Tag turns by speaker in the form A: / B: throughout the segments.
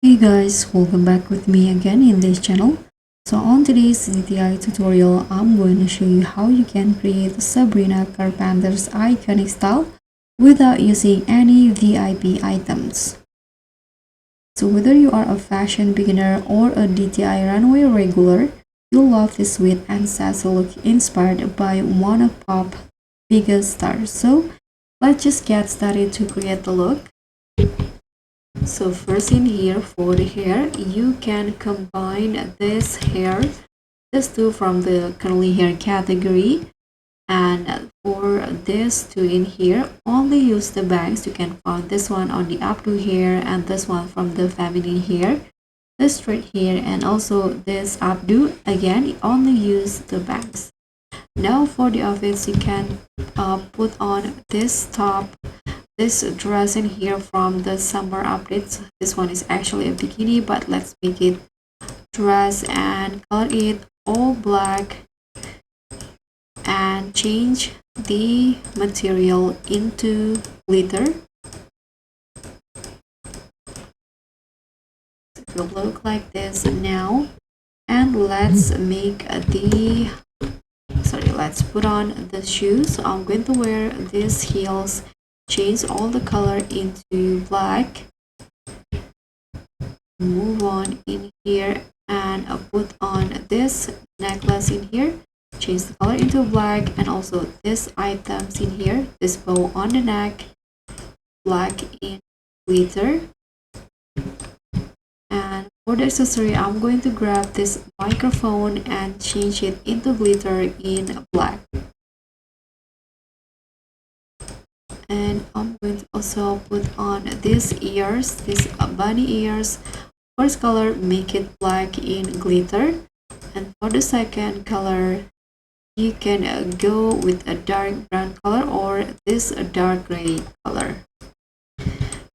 A: Hey guys, welcome back with me again in this channel. So on today's DTI tutorial, I'm going to show you how you can create Sabrina Carpenter's iconic style without using any VIP items. So whether you are a fashion beginner or a DTI runway regular, you'll love this sweet and sassy look inspired by one of pop biggest stars. So let's just get started to create the look. So first in here for the hair, you can combine this hair, this two from the curly hair category, and for this two in here, only use the bangs. You can find this one on the updo hair and this one from the feminine hair, the straight hair, and also this updo. Again, only use the bangs. Now for the outfits, you can put on this top, this dress in here from the summer updates. This one is actually a bikini, but let's make it dress and color it all black and change the material into glitter. It will look like this now. And let's make let's put on the shoes. So I'm going to wear these heels, change all the color into black, move on in here and put on this necklace in here, change the color into black, and also this items in here, this bow on the neck, black in glitter. And for the accessory, I'm going to grab this microphone and change it into glitter in black. And I'm going to also put on these ears, these bunny ears. First color, make it black in glitter, and for the second color, you can go with a dark brown color or this dark gray color.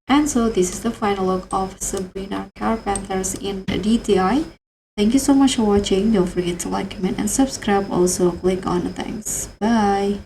A: And so this is the final look of Sabrina Carpenter's in DTI. Thank you so much for watching. Don't forget to like, comment, and subscribe. Also click on the thanks. Bye.